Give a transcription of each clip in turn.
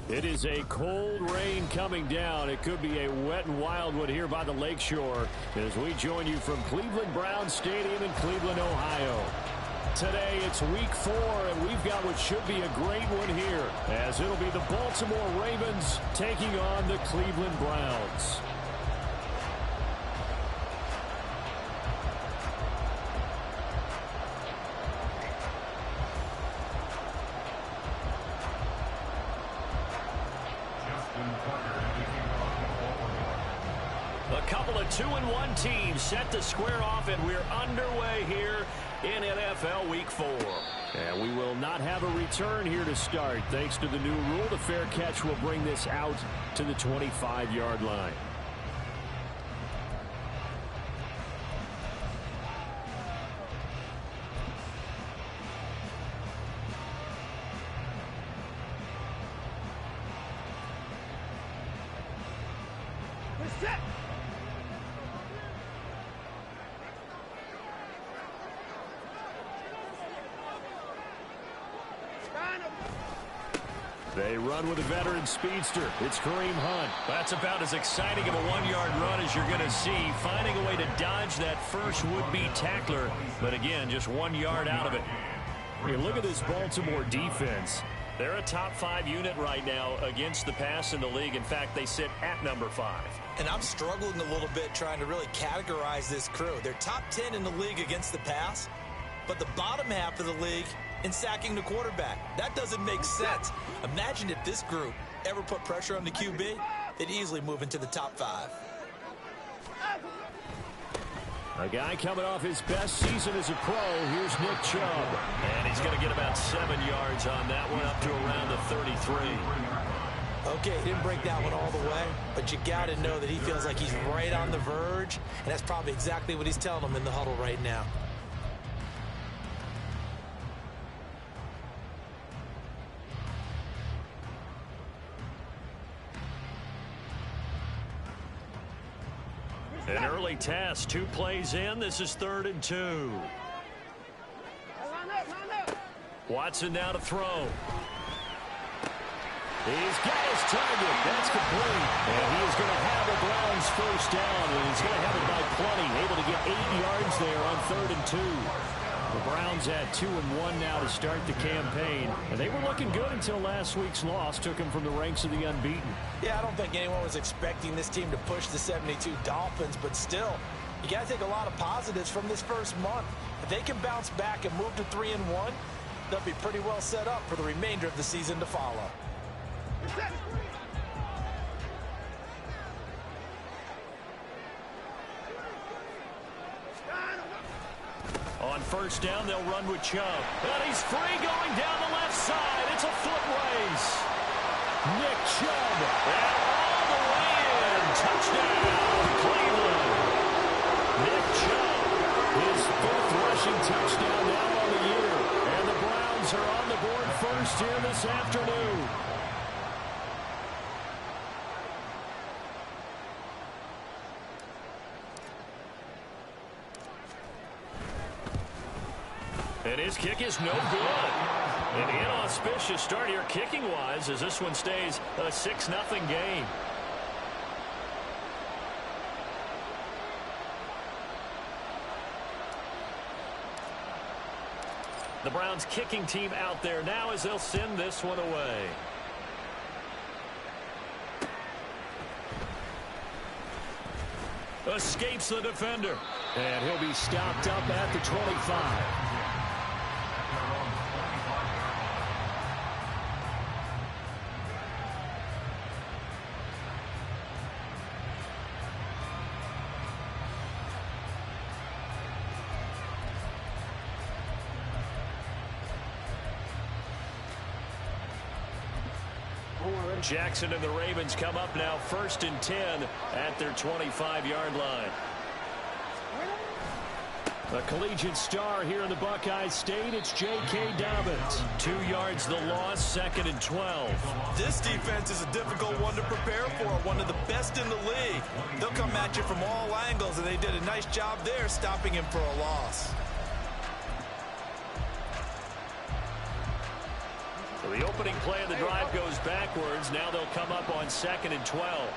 It is a cold rain coming down. It could be a wet and wild one here by the lakeshore as we join you from Cleveland Browns Stadium in Cleveland, Ohio. Today it's week 4, and we've got what should be a great one here as it'll be the Baltimore Ravens taking on the Cleveland Browns. A couple of 2-1 teams set to square off, and we're underway here in NFL Week 4. And we will not have a return here to start. Thanks to the new rule, the fair catch will bring this out to the 25-yard line. They run with a veteran speedster. It's Kareem Hunt. That's about as exciting of a 1-yard run as you're going to see. Finding a way to dodge that first would-be tackler. But again, just 1 yard out of it. Hey, look at this Baltimore defense. They're a top 5 unit right now against the pass in the league. In fact, they sit at number 5. And I'm struggling a little bit trying to really categorize this crew. They're top 10 in the league against the pass, but the bottom half of the league in sacking the quarterback. That doesn't make sense. Imagine if this group ever put pressure on the QB, they'd easily move into the top 5. A guy coming off his best season as a pro. Here's Nick Chubb. And he's going to get about 7 yards on that one, up to around the 33. Okay, he didn't break that one all the way, but you got to know that he feels like he's right on the verge, and that's probably exactly what he's telling them in the huddle right now. An early task, 2 plays in. This is 3rd and 2. Watson now to throw. He's got his target. That's complete. And he is going to have the Browns first down, and he's going to have it by plenty. Able to get 8 yards there on 3rd and 2. The Browns at 2-1 now to start the campaign. And they were looking good until last week's loss took them from the ranks of the unbeaten. Yeah, I don't think anyone was expecting this team to push the 72 Dolphins, but still, you got to take a lot of positives from this first month. If they can bounce back and move to 3-1, they'll be pretty well set up for the remainder of the season to follow. On first down, they'll run with Chubb. And he's free going down the left side. It's a foot race. Nick Chubb. And all the way in. Touchdown, Cleveland. Nick Chubb, his 5th rushing touchdown now on the year. And the Browns are on the board first here this afternoon. And his kick is no good. An inauspicious start here kicking-wise as this one stays a 6-0 game. The Browns kicking team out there now as they'll send this one away. Escapes the defender. And he'll be stopped up at the 25. Jackson and the Ravens come up now 1st and 10 at their 25-yard line. A collegiate star here in the Buckeye State, it's J.K. Dobbins. 2 yards the loss, 2nd and 12. This defense is a difficult one to prepare for, one of the best in the league. They'll come at you from all angles, and they did a nice job there stopping him for a loss. So the opening play of the drive goes backwards. Now they'll come up on 2nd and 12.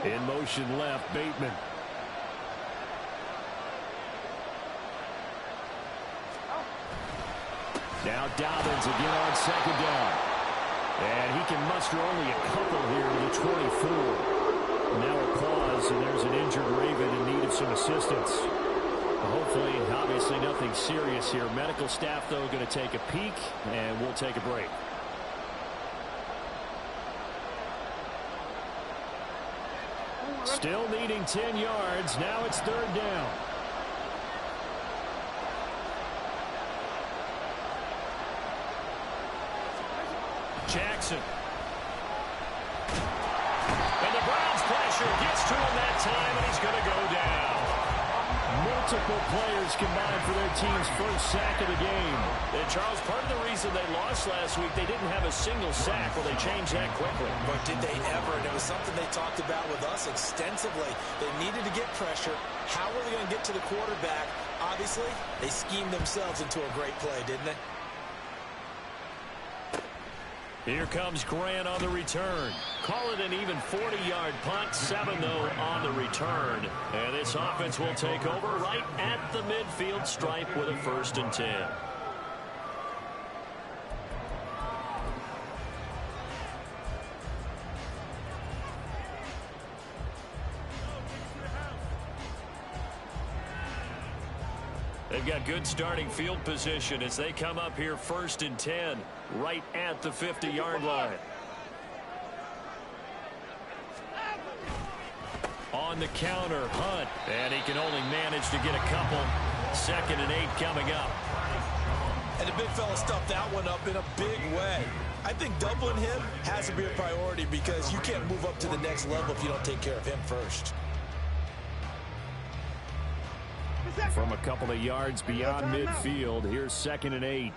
In motion left, Bateman. Now Dobbins again on 2nd down. And he can muster only a couple here to the 24. Now a pause, and there's an injured Raven in need of some assistance. Hopefully, obviously nothing serious here. Medical staff, though, going to take a peek, and we'll take a break. Still needing 10 yards. Now it's 3rd down. Jackson. And the Browns pressure gets to him that time, and he's going to go down. Multiple players combined for their team's first sack of the game. And Charles, part of the reason they lost last week, they didn't have a single sack. Well, they changed that quickly. But did they ever? And it was something they talked about with us extensively. They needed to get pressure. How were they going to get to the quarterback? Obviously, they schemed themselves into a great play, didn't they? Here comes Grant on the return. Call it an even 40-yard punt. 7, though, on the return. And this offense will take over right at the midfield stripe with a 1st and 10. They've got good starting field position as they come up here 1st and 10, right at the 50-yard line. On the counter, Hunt, and he can only manage to get a couple. 2nd and 8 coming up. And the big fella stuffed that one up in a big way. I think doubling him has to be a priority because you can't move up to the next level if you don't take care of him first. From a couple of yards beyond midfield, here's 2nd and 8.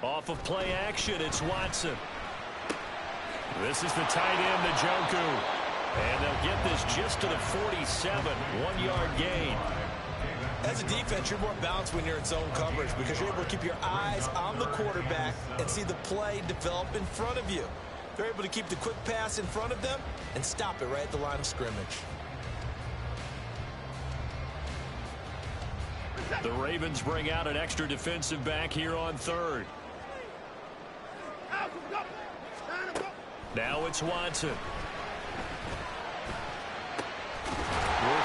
Off of play action, it's Watson. This is the tight end, Njoku. And they'll get this just to the 47, 1-yard gain. As a defense, you're more balanced when you're in zone coverage because you're able to keep your eyes on the quarterback and see the play develop in front of you. They're able to keep the quick pass in front of them and stop it right at the line of scrimmage. The Ravens bring out an extra defensive back here on 3rd. Now it's Watson. Work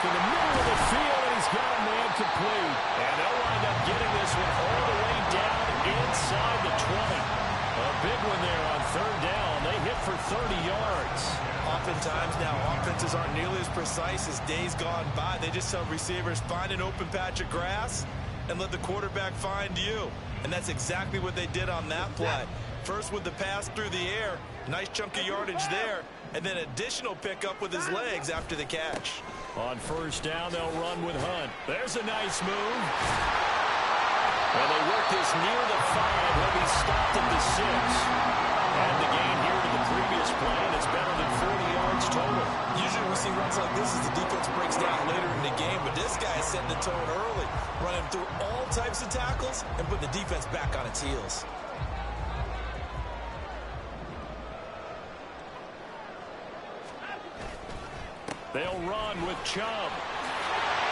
in the middle of the field, and he's got a man complete. And they'll wind up getting this one all the way down inside the 20. A big one there on 3rd down. They hit for 30 yards. Oftentimes now, offenses aren't nearly as precise as days gone by. They just tell receivers, find an open patch of grass and let the quarterback find you. And that's exactly what they did on that play. First with the pass through the air, nice chunk of yardage there, and then additional pickup with his legs after the catch. On 1st down, they'll run with Hunt. There's a nice move. And they work this near the 5. He'll be stopped at the 6. And the gain here to the previous play, and it's better than 40 yards total. Usually we see runs like this as the defense breaks down later in the game, but this guy is setting the tone early, running through all types of tackles and putting the defense back on its heels. They'll run with Chubb.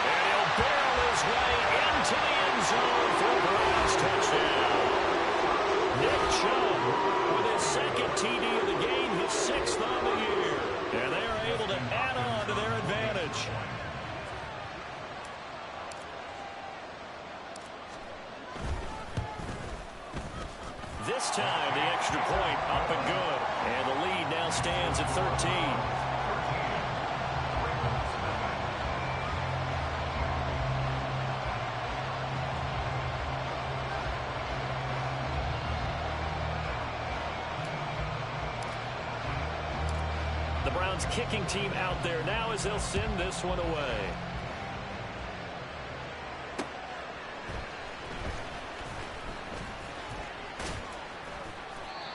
And he'll barrel his way into the end zone for a Browns touchdown. Nick Chubb with his 2nd TD of the game, his 6th on the year. And they are able to add on to their advantage. This time, the extra point up and good. And the lead now stands at 13. The Browns kicking team out there now as they'll send this one away.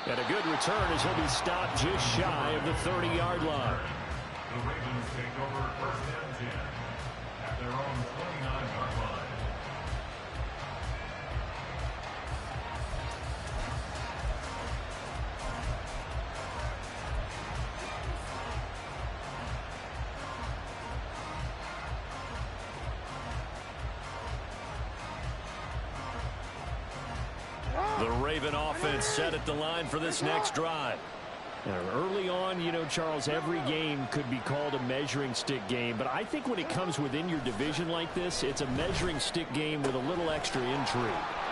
And a good return as he'll be stopped just shy of the 30-yard line. The Ravens take over 1st and 10 at their own 29-yard line. The Raven offense set at the line for this next drive. Early on, you know, Charles, every game could be called a measuring stick game, but I think when it comes within your division like this, it's a measuring stick game with a little extra intrigue.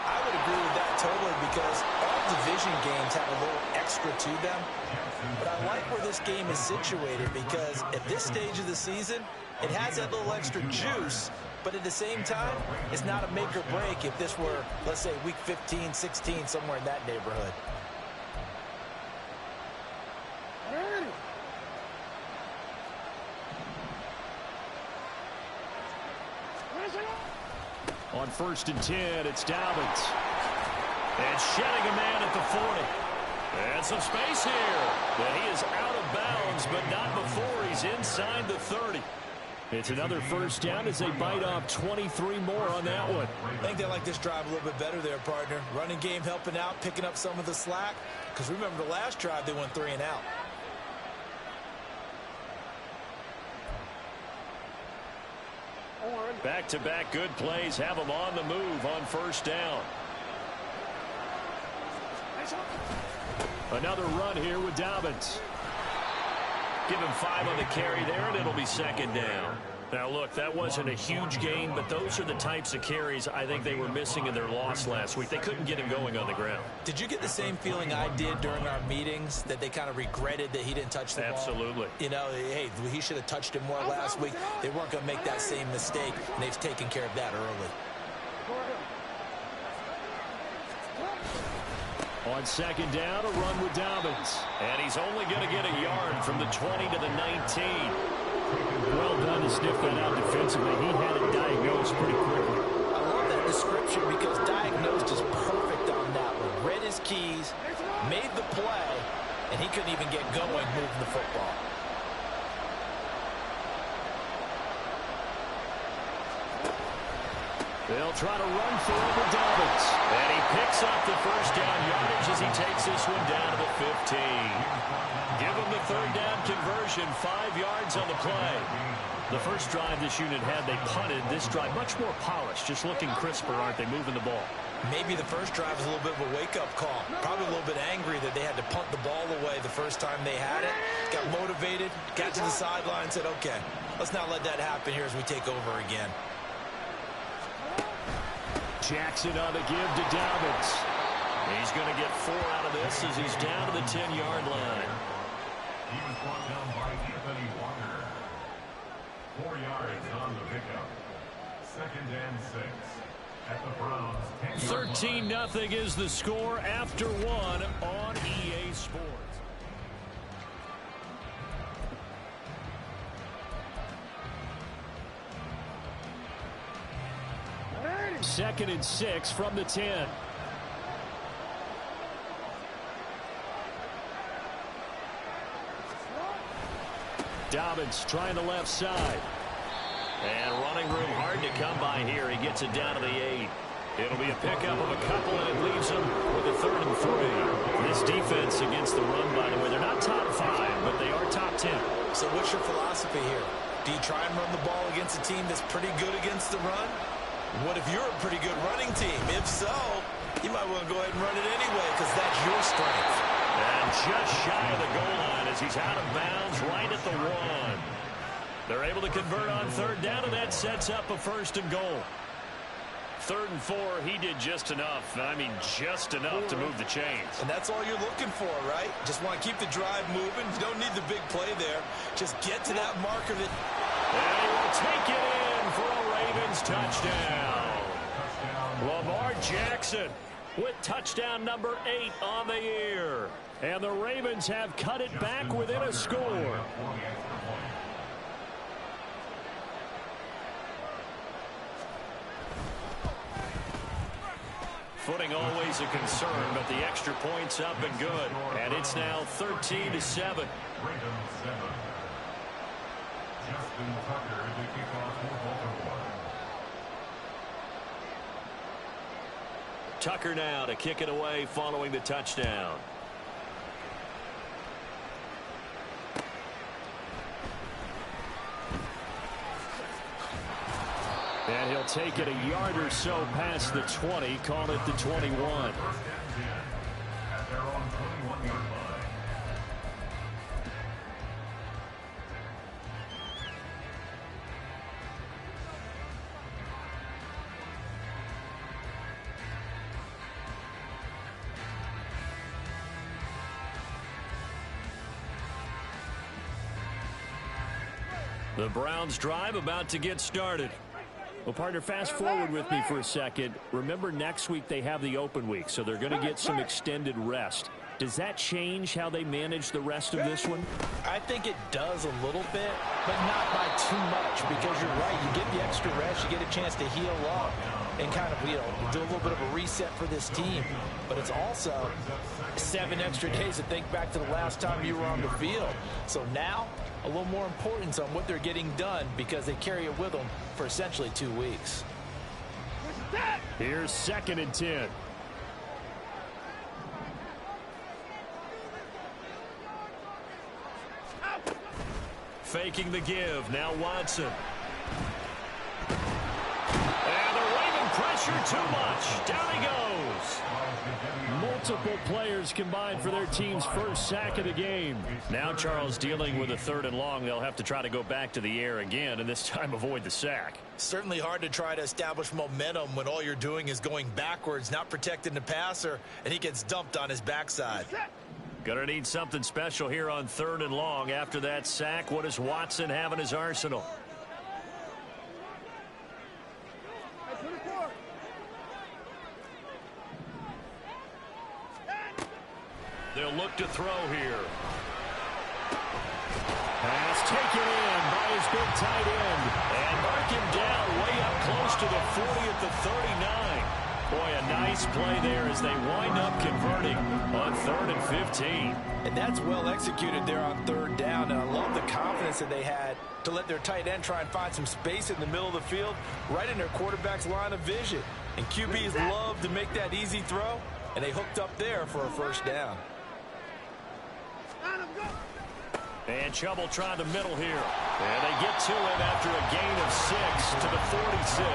I would agree with that totally, because all division games have a little extra to them. But I like where this game is situated, because at this stage of the season, it has that little extra juice, but at the same time, it's not a make or break if this were, let's say, week 15, 16, somewhere in that neighborhood. On 1st and 10, it's Dobbins. And shedding a man at the 40. And some space here. But he is out of bounds, but not before he's inside the 30. It's another first down as they bite off 23 more on that one. I think they like this drive a little bit better there, partner. Running game helping out, picking up some of the slack. Because remember, the last drive, they went 3 and out. Back-to-back good plays have them on the move on first down. Another run here with Dobbins. Give him 5 on the carry there, and it'll be second down. Now, look, that wasn't a huge gain, but those are the types of carries I think they were missing in their loss last week. They couldn't get him going on the ground. Did you get the same feeling I did during our meetings, that they kind of regretted that he didn't touch the ball? Absolutely. You know, hey, he should have touched it more last week. They weren't going to make that same mistake, and they've taken care of that early. On second down, a run with Dobbins. And he's only going to get a yard from the 20 to the 19. Well done to sniff that out defensively. He had it diagnosed pretty quickly. I love that description, because diagnosed is perfect on that one. Read his keys, made the play, and he couldn't even get going moving the football. They'll try to run for it with Dobbins. And he picks up the first down yardage as he takes this one down to the 15. Give him the third down conversion, 5 yards on the play. The first drive this unit had, they punted. This drive, much more polished, just looking crisper, aren't they, moving the ball? Maybe the first drive was a little bit of a wake-up call. Probably a little bit angry that they had to punt the ball away the first time they had it. Got motivated, got to the sideline, said, okay, let's not let that happen here as we take over again. Jackson on the give to Dobbins. He's going to get 4 out of this as he's down to the 10-yard line. He was brought down by Anthony Walker. 4 yards on the pickup. 2nd and 6 at the Browns. 13-0 is the score after 1 on EA Sports. Second and 6 from the 10. Dobbins trying the left side. And running room hard to come by here. He gets it down to the 8. It'll be a pickup of a couple, and it leaves him with a 3rd and 3. This defense against the run, by the way, they're not top 5, but they are top 10. So what's your philosophy here? Do you try and run the ball against a team that's pretty good against the run? What if you're a pretty good running team? If so, you might want to go ahead and run it anyway, because that's your strength. And just shy of the goal line as he's out of bounds right at the 1. They're able to convert on 3rd down, and that sets up a 1st and goal. 3rd and 4, he did just enough. I mean, just enough to move the chains. And that's all you're looking for, right? Just want to keep the drive moving. You don't need the big play there. Just get to that marker that... And he will take it in for a Ravens touchdown. Lamar Jackson with touchdown number 8 on the year. And the Ravens have cut it back within a score. Footing always a concern, but the extra point's up and good. And it's now 13-7. Tucker now to kick it away following the touchdown. And he'll take it a yard or so past the 20, call it the 21. The Browns drive about to get started. Well, partner, fast forward with me for a second. Remember, next week they have the open week, so they're going to get some extended rest. Does that change how they manage the rest of this one? I think it does a little bit, but not by too much, because you're right. You get the extra rest, you get a chance to heal up and kind of, do a little bit of a reset for this team. But it's also 7 extra days to think back to the last time you were on the field. So now, a little more importance on what they're getting done because they carry it with them for essentially 2 weeks. Here's 2nd and 10. Faking the give. Now Watson. And the Raven pressure too much. Down he goes. Multiple players combined for their team's first sack of the game. Now Charles dealing with a 3rd and long. They'll have to try to go back to the air again, and this time avoid the sack. Certainly hard to try to establish momentum when all you're doing is going backwards, not protecting the passer, and he gets dumped on his backside. Gonna need something special here on 3rd and long. After that sack, what does Watson have in his arsenal? They'll look to throw here. Pass taken in by his big tight end. And mark him down way up close to the 40 at the 39. Boy, a nice play there as they wind up converting on 3rd and 15. And that's well executed there on 3rd down. And I love the confidence that they had to let their tight end try and find some space in the middle of the field, right in their quarterback's line of vision. And QBs love to make that easy throw, and they hooked up there for a 1st down. And Chubb will try the middle here. And they get to him after a gain of 6 to the 46.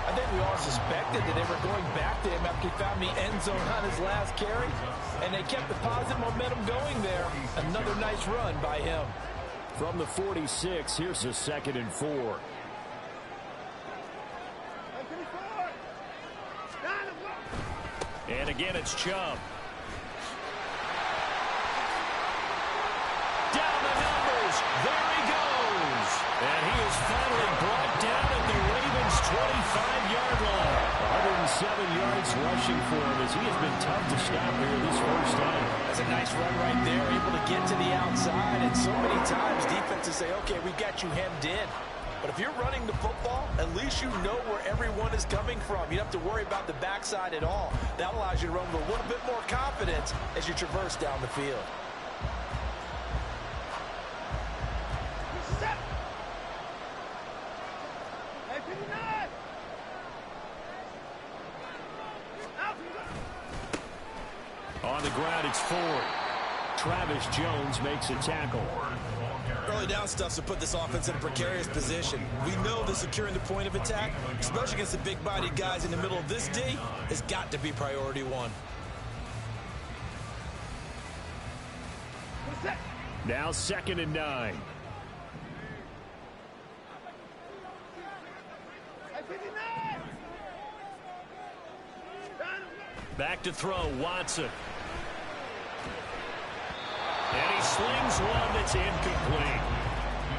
I think we all suspected that they were going back to him after he found the end zone on his last carry. And they kept the positive momentum going there. Another nice run by him. From the 46, here's a 2nd and 4. And again, it's Chubb. Down the numbers. There he goes. And he is finally brought down at the Ravens' 25-yard line. 107 yards rushing for him as he has been tough to stop here this first time. That's a nice run right there, able to get to the outside. And so many times defenses say, okay, we got you hemmed in. But if you're running the football, at least you know where everyone is coming from. You don't have to worry about the backside at all. That allows you to run with a little bit more confidence as you traverse down the field. On the ground, it's Ford. Travis Jones makes a tackle. Early down stuff to put this offense in a precarious position. We know that securing the point of attack, especially against the big-bodied guys in the middle of this D, has got to be priority 1. Now 2nd and 9. Back to throw, Watson. And he slings one that's incomplete.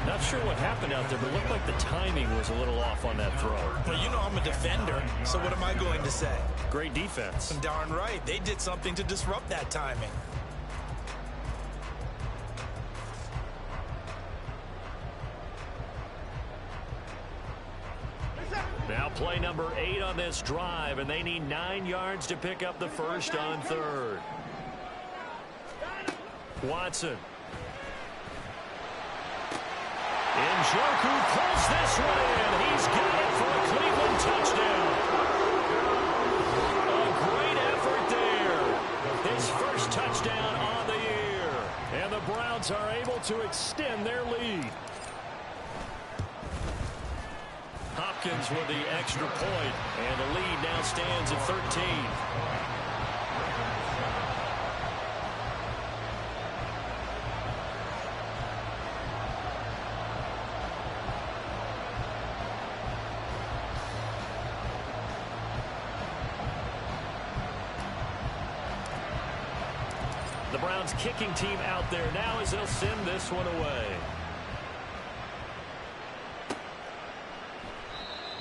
Not sure what happened out there, but it looked like the timing was a little off on that throw. Well, you know I'm a defender, so what am I going to say? Great defense. Darn right. They did something to disrupt that timing. Now play number 8 on this drive, and they need 9 yards to pick up the first on 3rd. Watson. Njoku pulls this one in. He's got it for a Cleveland touchdown. A great effort there. His first touchdown on the year. And the Browns are able to extend their lead. Hopkins with the extra point, and the lead now stands at 13. The Browns kicking team out there now as they'll send this one away.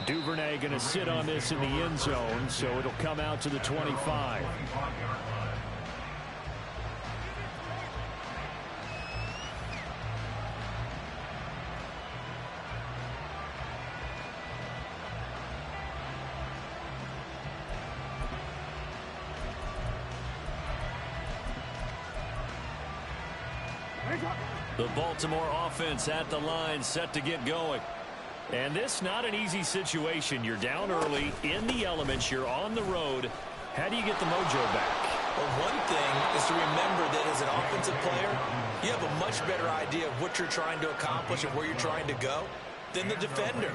Duvernay going to sit on this in the end zone, so it'll come out to the 25. The Baltimore offense at the line, set to get going. And this not an easy situation. You're down early, in the elements, you're on the road. How do you get the mojo back? Well, one thing is to remember that as an offensive player, you have a much better idea of what you're trying to accomplish and where you're trying to go than the defender.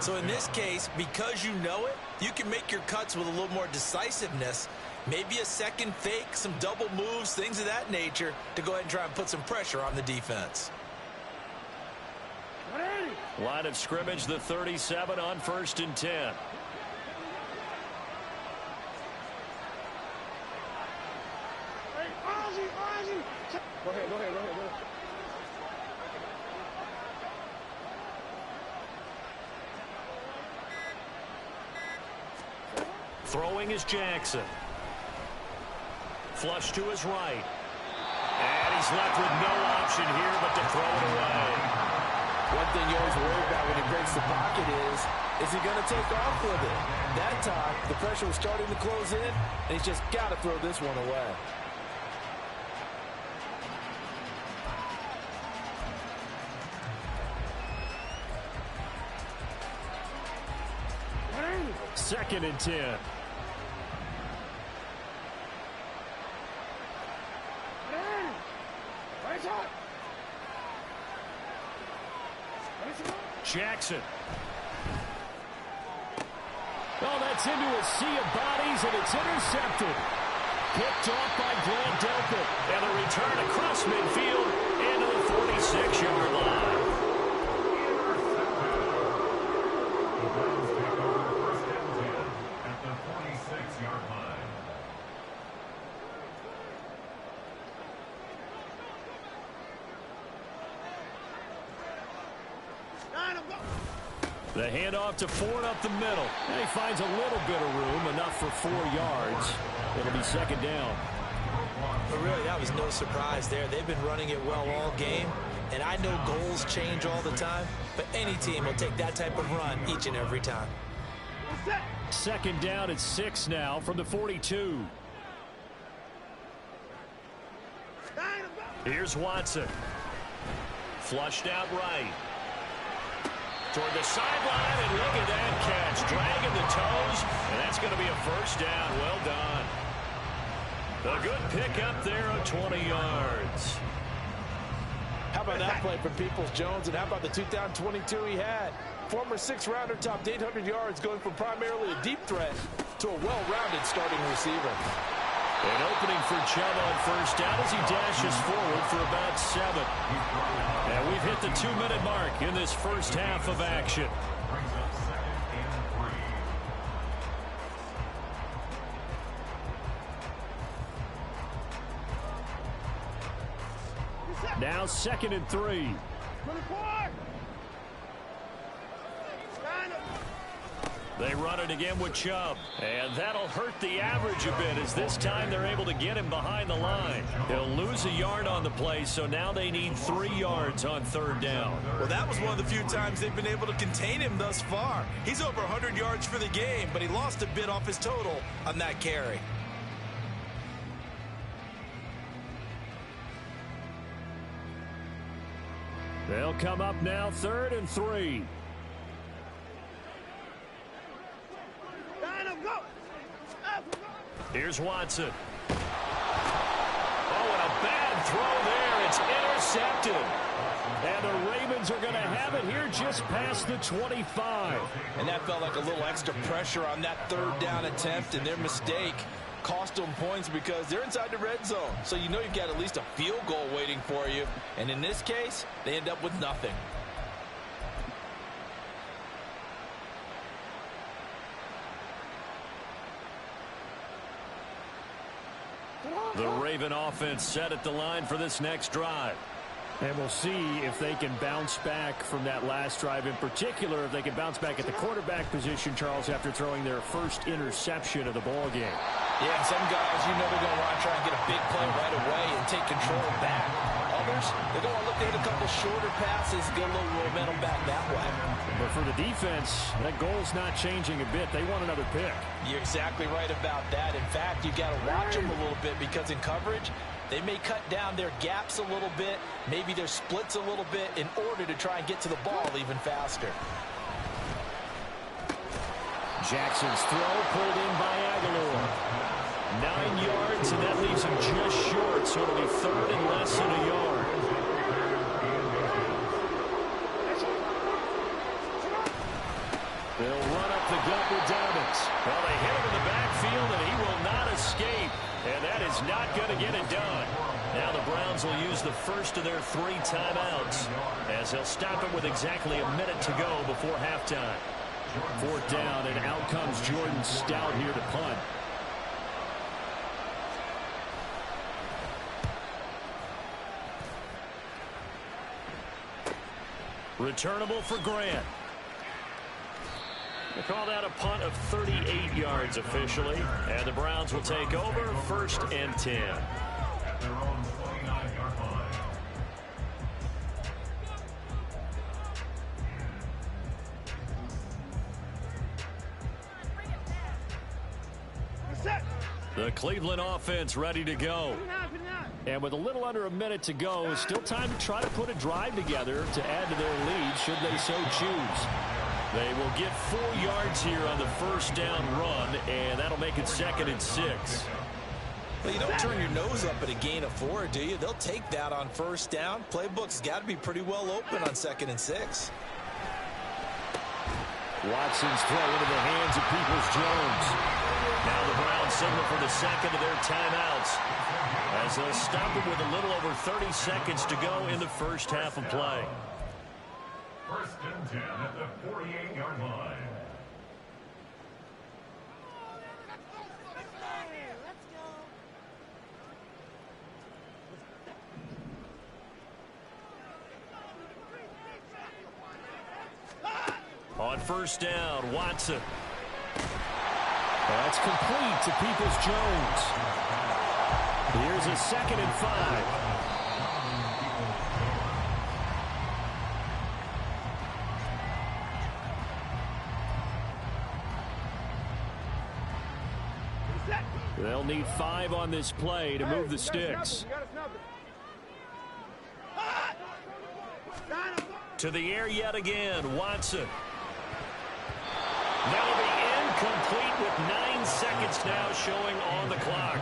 So in this case, because you know it, you can make your cuts with a little more decisiveness. Maybe a second fake, some double moves, things of that nature to go ahead and try and put some pressure on the defense. Line of scrimmage, the 37 on 1st and 10. Go ahead. Throwing is Jackson. Flush to his right. And he's left with no option here but to throw it away. One thing you always worry about when he breaks the pocket is he going to take off with it? That time, the pressure was starting to close in, and he's just got to throw this one away. Second and 10. Jackson. Oh, that's into a sea of bodies, and it's intercepted. Picked off by Grant Delpit. And a return across midfield into the 46-yard line. At the 46-yard line. The handoff to Ford up the middle. And he finds a little bit of room, enough for 4 yards. It'll be second down. But really, that was no surprise there. They've been running it well all game. And I know goals change all the time, but any team will take that type of run each and every time. Second down at 6 now from the 42. Here's Watson. Flushed out right. Toward the sideline, and look at that catch. Dragging the toes, and that's going to be a first down. Well done. A good pick up there of 20 yards. How about that play from Peoples-Jones, and how about the 2-down-22 he had? Former 6th-rounder topped 800 yards, going from primarily a deep threat to a well-rounded starting receiver. An opening for Chubb on first down as he dashes forward for about 7. And we've hit the 2-minute mark in this first half of action. Now 2nd and 3. They run it again with Chubb. And that'll hurt the average a bit as this time they're able to get him behind the line. They'll lose a yard on the play, so now they need 3 yards on 3rd down. Well, that was one of the few times they've been able to contain him thus far. He's over 100 yards for the game, but he lost a bit off his total on that carry. They'll come up now, 3rd and 3. Here's Watson. Oh, and a bad throw there. It's intercepted. And the Ravens are going to have it here just past the 25. And that felt like a little extra pressure on that 3rd down attempt, and their mistake cost them points because they're inside the red zone. So you know you've got at least a field goal waiting for you. And in this case, they end up with nothing. The Raven offense set at the line for this next drive. And we'll see if they can bounce back from that last drive, in particular, if they can bounce back at the quarterback position, Charles, after throwing their first interception of the ball game. Yeah, and some guys, you know they're going to want to try and get a big play right away and take control back. Others, they're going to look at a couple shorter passes, get a little momentum back that way. But for the defense, that goal's not changing a bit. They want another pick. You're exactly right about that. In fact, you've got to watch them a little bit because in coverage, they may cut down their gaps a little bit, maybe their splits a little bit in order to try and get to the ball even faster. Jackson's throw pulled in by Aguilar. 9 yards, and that leaves him just short, so it'll be 3rd and less than a yard. They'll run up the gut with Dobbins. Well, they hit him in the backfield, and he will not escape. And that is not going to get it done. Now the Browns will use the first of their 3 timeouts as they'll stop it with exactly a minute to go before halftime. 4th down, and out comes Jordan Stout here to punt. Returnable for Grant. They call that a punt of 38 yards officially. And the Browns will take over 1st and 10. At their own 29-yard line. The Cleveland offense ready to go. And with a little under a minute to go, it's still time to try to put a drive together to add to their lead should they so choose. They will get 4 yards here on the 1st down run, and that'll make it 2nd and 6. Well, you don't turn your nose up at a gain of 4, do you? They'll take that on 1st down. Playbook's got to be pretty well open on 2nd and 6. Watson's throw into the hands of Peoples-Jones. Now the Browns signal for the 2nd of their timeouts as they'll stop it with a little over 30 seconds to go in the first half of play. 1st and 10 at the 48-yard line. On 1st down, Watson. That's complete to Peoples-Jones. Here's a 2nd and 5. They'll need 5 on this play to move the sticks. To the air yet again, Watson. That'll be incomplete with 9 seconds now showing on the clock.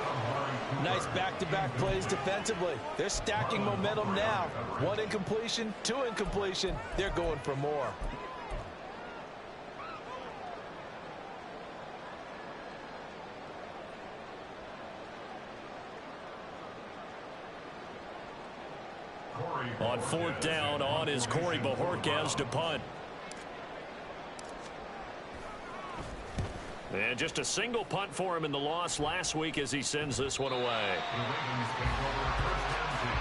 Nice back-to-back plays defensively. They're stacking momentum now. 1 incompletion, 2 incompletion. They're going for more. On 4th down, on is Corey Bojorquez to punt. And just a single punt for him in the loss last week as he sends this one away. The Ravens take over 1st and 10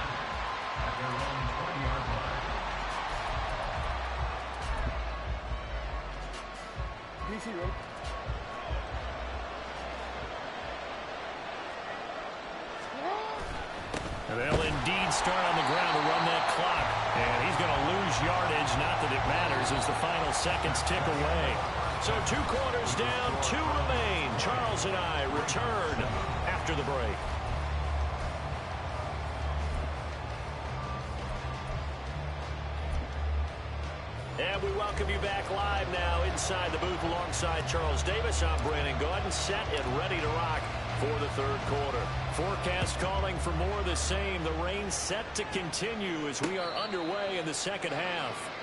at their own 20-yard line. BC, ready? And they'll indeed start on the ground to run that clock. And he's going to lose yardage, not that it matters, as the final seconds tick away. So 2 quarters down, 2 remain. Charles and I return after the break. And we welcome you back live now inside the booth alongside Charles Davis. I'm Brandon Gaudin, set and ready to rock for the third quarter. Forecast calling for more of the same. The rain set to continue as we are underway in the second half.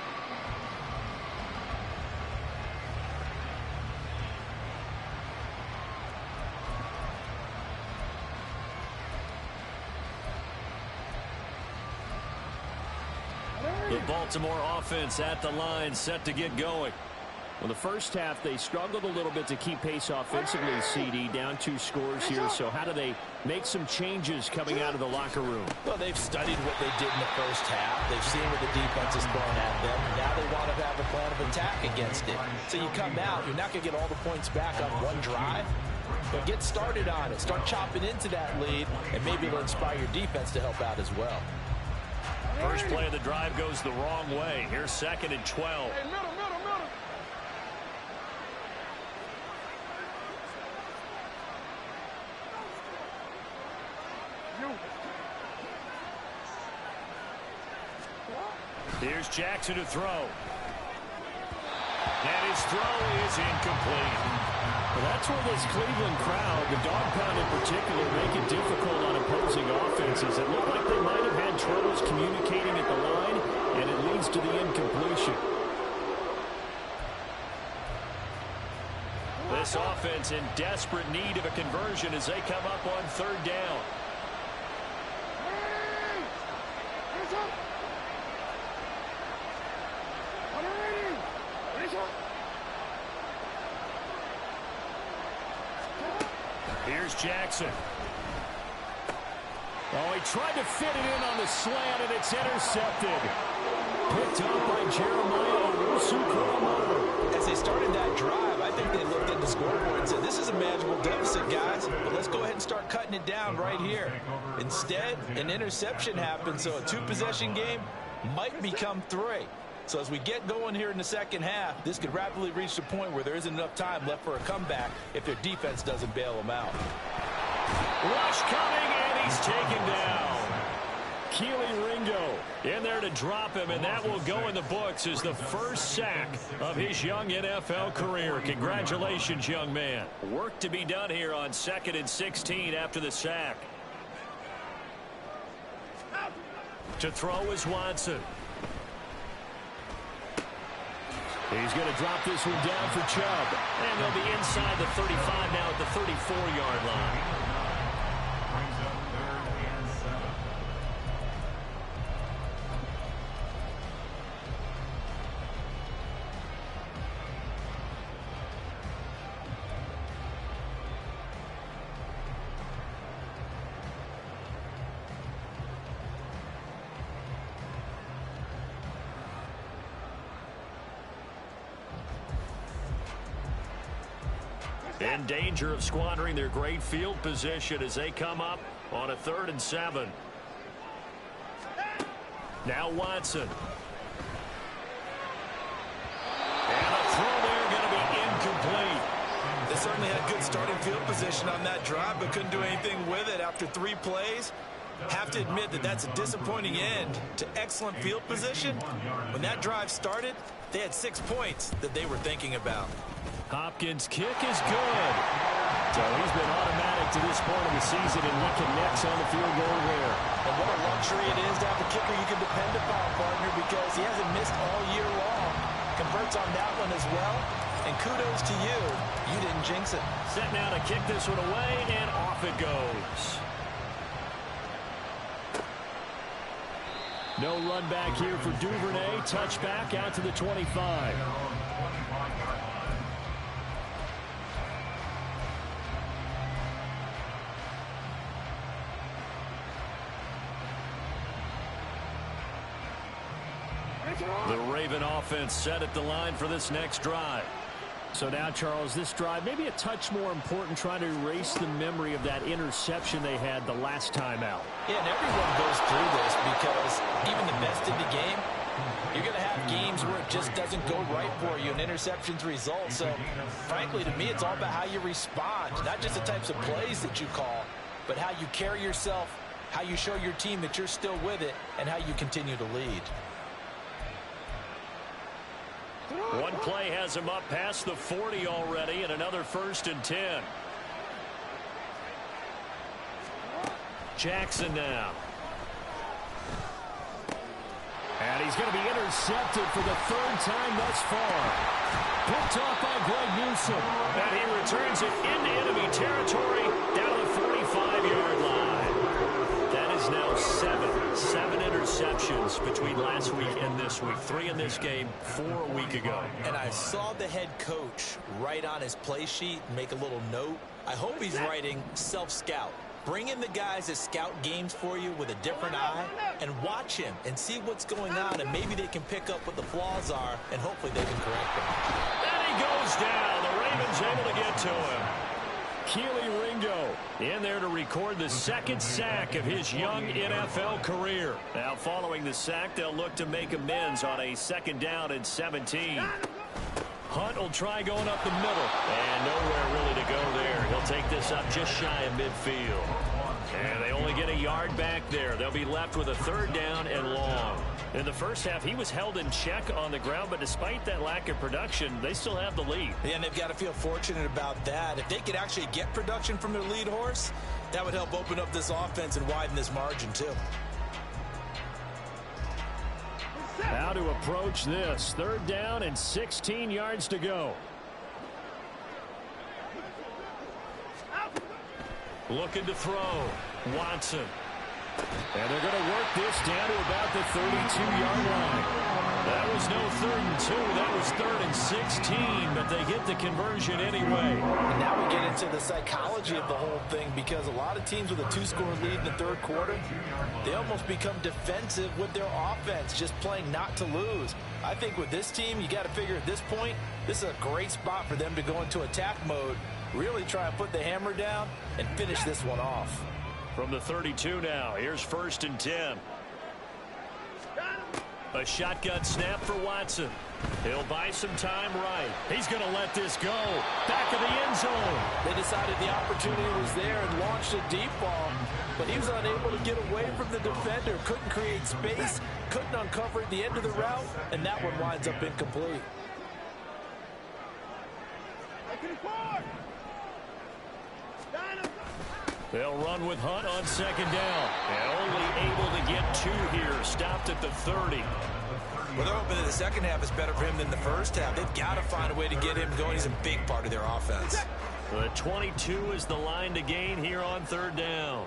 The Baltimore offense at the line, set to get going. Well, the first half, they struggled a little bit to keep pace offensively, CD, down 2 scores here. So how do they make some changes coming out of the locker room? Well, they've studied what they did in the first half. They've seen what the defense is throwing at them. Now they want to have a plan of attack against it. So you come out, you're not going to get all the points back on one drive, but get started on it. Start chopping into that lead, and maybe it'll inspire your defense to help out as well. First play of the drive goes the wrong way. Here's 2nd and 12. Hey, middle. Here's Jackson to throw. And his throw is incomplete. Well, that's where this Cleveland crowd, the dog pound in particular, make it difficult on opposing offenses. It looked like they might have had troubles communicating at the line, and it leads to the incompletion. This offense in desperate need of a conversion as they come up on 3rd down. Here's Jackson. Oh, he tried to fit it in on the slant, and it's intercepted. Picked up by Jeremiah Owusu-Koramoah. As they started that drive, I think they looked at the scoreboard and said, this is a manageable deficit, guys, but let's go ahead and start cutting it down right here. Instead, an interception happened, so a 2-possession game might become 3. So as we get going here in the second half, this could rapidly reach the point where there isn't enough time left for a comeback if their defense doesn't bail them out. Rush coming, and he's taken down. Keely Ringo in there to drop him, and that will go in the books as the first sack of his young NFL career. Congratulations, young man. Work to be done here on 2nd and 16 after the sack. To throw is Watson. He's going to drop this one down for Chubb. And they'll be inside the 35 now at the 34-yard line. Brings up 3rd and 7. In danger of squandering their great field position as they come up on a 3rd and 7. Now Watson. And a throw there going to be incomplete. They certainly had good starting field position on that drive, but couldn't do anything with it after 3 plays. Have to admit that that's a disappointing end to excellent field position. When that drive started, they had 6 points that they were thinking about. Hopkins' kick is good. So he's been automatic to this point of the season, and he connects on the field goal there. And what a luxury it is to have a kicker you can depend upon, partner, because he hasn't missed all year long. Converts on that one as well. And kudos to you. You didn't jinx it. Set now to kick this one away, and off it goes. No run back here for Duvernay. Touchback out to the 25. The Raven offense set at the line for this next drive. So now, Charles, this drive maybe a touch more important, trying to erase the memory of that interception they had the last time out. Yeah, and everyone goes through this because even the best in the game, you're going to have games where it just doesn't go right for you and interceptions result. So, frankly, to me, it's all about how you respond, not just the types of plays that you call, but how you carry yourself, how you show your team that you're still with it, and how you continue to lead. One play has him up past the 40 already, and another 1st and 10. Jackson now. And he's going to be intercepted for the 3rd time thus far. Picked off by Greg Newsome. And he returns it into enemy territory down the 45-yard line. That is now 7 interceptions between last week and this week. 3 in this game, 4 a week ago. And I saw the head coach write on his play sheet, make a little note. I hope he's writing self-scout. Bring in the guys that scout games for you with a different eye and watch him and see what's going on, and maybe they can pick up what the flaws are, and hopefully they can correct them. And he goes down. The Ravens able to get to him. Keely Ringo in there to record the 2nd sack of his young NFL career. Now following the sack, they'll look to make amends on a 2nd down and 17. Hunt will try going up the middle. And nowhere really to go there. He'll take this up just shy of midfield. And they only get a yard back there. They'll be left with a 3rd down and long. In the first half, he was held in check on the ground, but despite that lack of production, they still have the lead. Yeah, and they've got to feel fortunate about that. If they could actually get production from their lead horse, that would help open up this offense and widen this margin too. How to approach this. 3rd down and 16 yards to go. Looking to throw. Watson. And they're going to work this down to about the 32-yard line. That was no 3rd and 2. That was 3rd and 16, but they get the conversion anyway. And now we get into the psychology of the whole thing, because a lot of teams with a 2-score lead in the 3rd quarter, they almost become defensive with their offense, just playing not to lose. I think with this team, you got to figure at this point, this is a great spot for them to go into attack mode, really try and put the hammer down and finish this one off. From the 32 now, here's 1st and 10. A shotgun snap for Watson. He'll buy some time right. He's going to let this go. Back of the end zone. They decided the opportunity was there and launched a deep ball, but he was unable to get away from the defender. Couldn't create space, couldn't uncover at the end of the route, and that one winds up incomplete. They'll run with Hunt on 2nd down. And only able to get 2 here. Stopped at the 30. Well, they're hoping that the second half is better for him than the first half. They've got to find a way to get him going. He's a big part of their offense. The 22 is the line to gain here on 3rd down.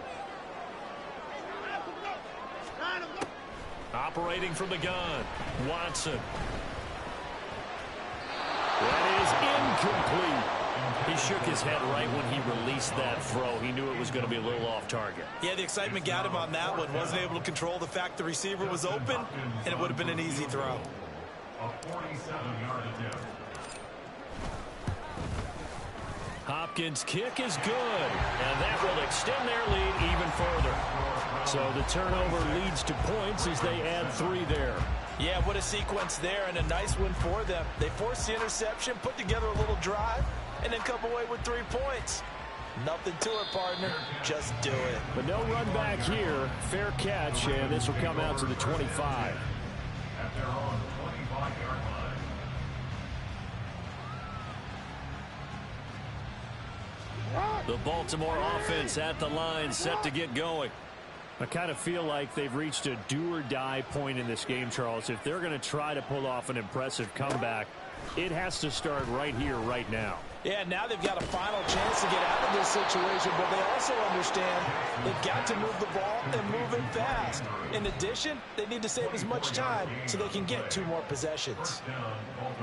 Operating from the gun. Watson. That is incomplete. He shook his head right when he released that throw. He knew it was going to be a little off target. Yeah, the excitement got him on that one. Wasn't able to control the fact the receiver was open, and it would have been an easy throw. A 47-yard attempt. Hopkins' kick is good, and that will extend their lead even further. So the turnover leads to points as they add 3 there. Yeah, what a sequence there, and a nice one for them. They forced the interception, put together a little drive, and then come away with 3 points. Nothing to it, partner. Just do it. But no run back here. Fair catch, and this will come out to the 25. At their own 25-yard line. The Baltimore offense at the line, set to get going. I kind of feel like they've reached a do-or-die point in this game, Charles. If they're going to try to pull off an impressive comeback, it has to start right here, right now. Yeah, now they've got a final chance to get out of this situation, but they also understand they've got to move the ball and move it fast. In addition, they need to save as much time so they can get 2 more possessions.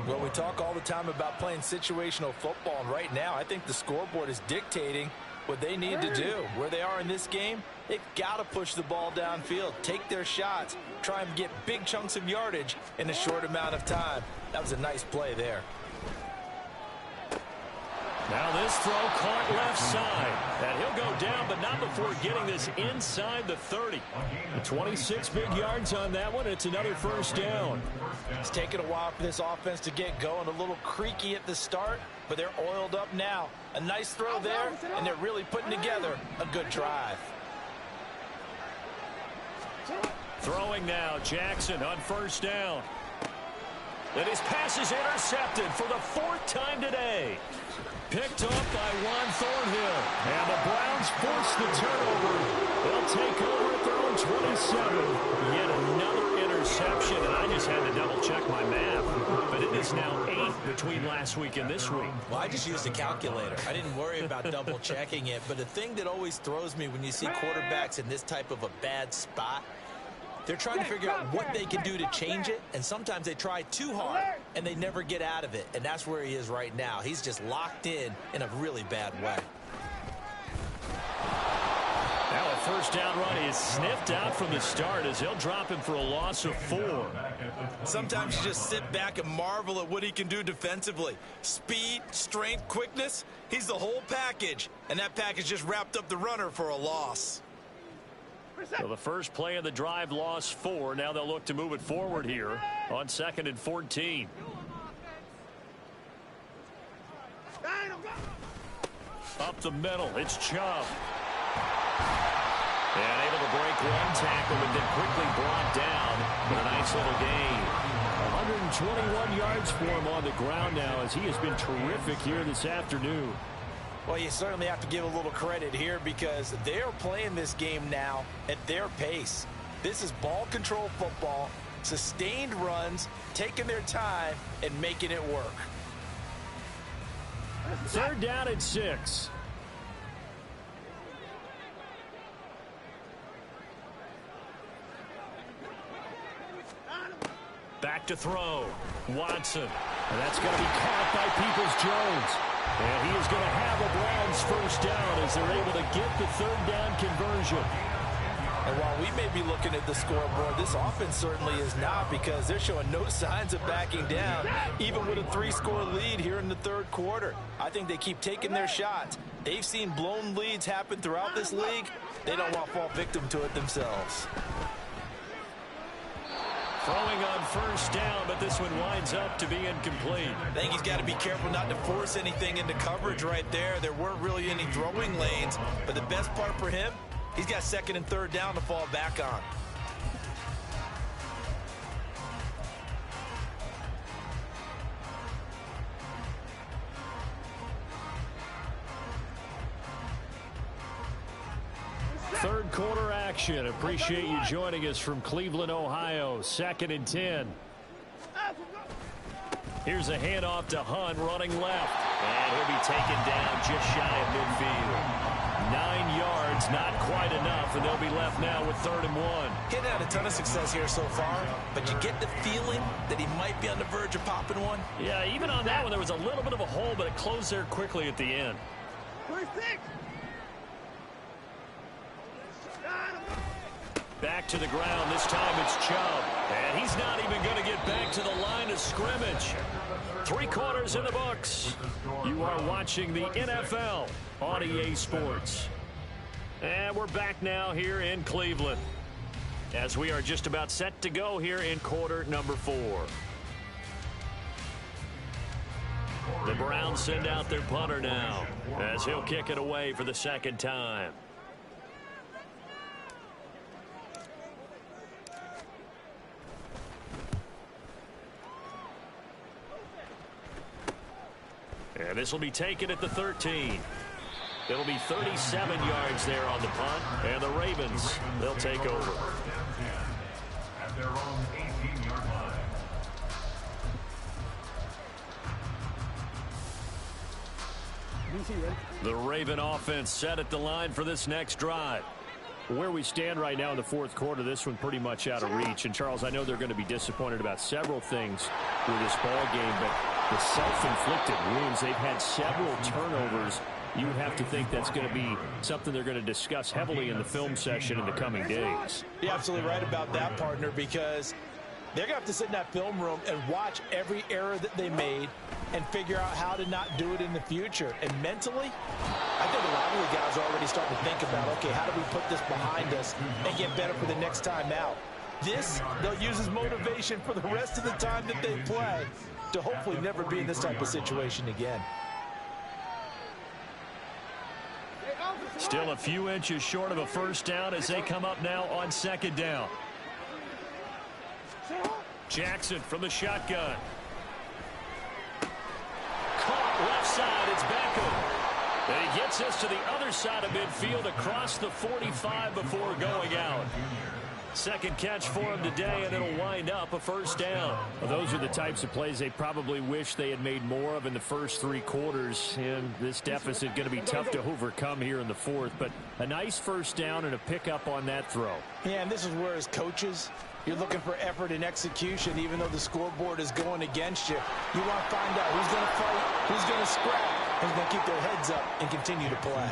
Well, we talk all the time about playing situational football, and right now I think the scoreboard is dictating what they need to do. Where they are in this game, they've got to push the ball downfield, take their shots, try and get big chunks of yardage in a short amount of time. That was a nice play there. Now this throw caught left side. And he'll go down, but not before getting this inside the 30. 26 big yards on that one. It's another 1st down. It's taken a while for this offense to get going. A little creaky at the start, but they're oiled up now. A nice throw there, and they're really putting together a good drive. Throwing now, Jackson on 1st down. And his pass is intercepted for the 4th time today. Picked up by Juan Thornhill. And the Browns force the turnover. They'll take over at their own 27. Yet another interception, and I just had to double-check my math. But it is now 8 between last week and this week. Well, I just used a calculator. I didn't worry about double-checking it. But the thing that always throws me when you see quarterbacks in this type of a bad spot, they're trying to figure out what they can do to change it, and sometimes they try too hard, and they never get out of it. And that's where he is right now. He's just locked in a really bad way. Now a first down run is sniffed out from the start as they'll drop him for a loss of 4. Sometimes you just sit back and marvel at what he can do defensively. Speed, strength, quickness, he's the whole package. And that package just wrapped up the runner for a loss. So the first play of the drive lost 4. Now they'll look to move it forward here on 2nd and 14. Up the middle, it's Chubb. And able to break one tackle, but then quickly brought down with a nice little gain. 121 yards for him on the ground now as he has been terrific here this afternoon. Well, you certainly have to give a little credit here because they're playing this game now at their pace. This is ball control football, sustained runs, taking their time, and making it work. 3rd down and 6. Back to throw. Watson. And that's going to be caught by Peoples-Jones. And he is going to have a Browns first down as they're able to get the 3rd down conversion. And while we may be looking at the scoreboard, this offense certainly is not because they're showing no signs of backing down, even with a 3-score lead here in the 3rd quarter. I think they keep taking their shots. They've seen blown leads happen throughout this league. They don't want to fall victim to it themselves. Throwing on first down, but this one winds up to be incomplete. I think he's got to be careful not to force anything into coverage right there. There weren't really any throwing lanes, but the best part for him, he's got 2nd and 3rd down to fall back on. Third quarter action. Appreciate you joining us from Cleveland, Ohio. 2nd and 10. Here's a handoff to Hunt running left. And he'll be taken down just shy of midfield. 9 yards, not quite enough, and they'll be left now with 3rd and 1. Getting had a ton of success here so far, but you get the feeling that he might be on the verge of popping one. Yeah, even on that one, there was a little bit of a hole, but it closed there quickly at the end. Back to the ground. This time it's Chubb. And he's not even going to get back to the line of scrimmage. 3 quarters in the books. You are watching the NFL on EA Sports. And we're back now here in Cleveland as we are just about set to go here in quarter number 4. The Browns send out their punter now as he'll kick it away for the 2nd time. And this will be taken at the 13. It'll be 37 yards there on the punt. And the Ravens, they'll take over. At their own 18-yard line. The Raven offense set at the line for this next drive. Where we stand right now in the 4th quarter, this one pretty much out of reach. And, Charles, I know they're going to be disappointed about several things with this ball game, but the self-inflicted wounds, they've had several turnovers. You would have to think that's going to be something they're going to discuss heavily in the film session in the coming days. You're absolutely right about that, partner, because they're going to have to sit in that film room and watch every error that they made and figure out how to not do it in the future. And mentally, I think a lot of the guys are already starting to think about, okay, how do we put this behind us and get better for the next time out? This, they'll use as motivation for the rest of the time that they play to hopefully never be in this type of situation again. Still a few inches short of a first down as they come up now on 2nd down. Jackson from the shotgun. left side. It's Beckham. And he gets us to the other side of midfield across the 45 before going out. Second catch for him today, and it'll wind up a first down. Well, those are the types of plays they probably wish they had made more of in the first three quarters. And this deficit going to be tough to overcome here in the fourth. But a nice first down and a pickup on that throw. Yeah, and this is where as coaches, you're looking for effort and execution, even though the scoreboard is going against you. You want to find out who's going to fight, who's going to scrap, who's going to keep their heads up and continue to play.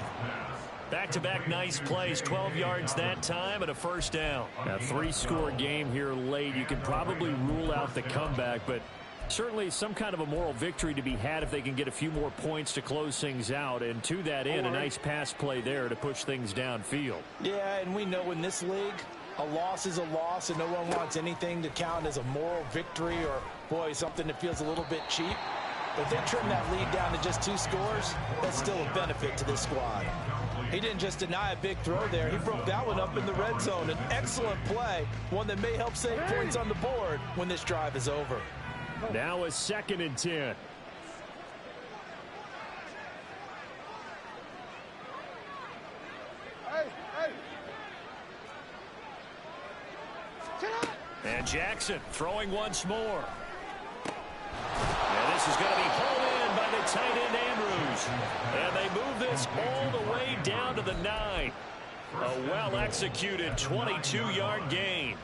Back-to-back nice plays, 12 yards that time and a first down. A three-score game here late. You can probably rule out the comeback, but certainly some kind of a moral victory to be had if they can get a few more points to close things out. And to that end, a nice pass play there to push things downfield. Yeah, and we know in this league, a loss is a loss, and no one wants anything to count as a moral victory or, boy, something that feels a little bit cheap. But if they trim that lead down to just 2 scores, that's still a benefit to this squad. He didn't just deny a big throw there. He broke that one up in the red zone. An excellent play, one that may help save points on the board when this drive is over. Now a 2nd and 10. And Jackson throwing once more. And this is going to be pulled in by the tight end Andrews. And they move this all the way down to the 9. A well-executed 22-yard gain.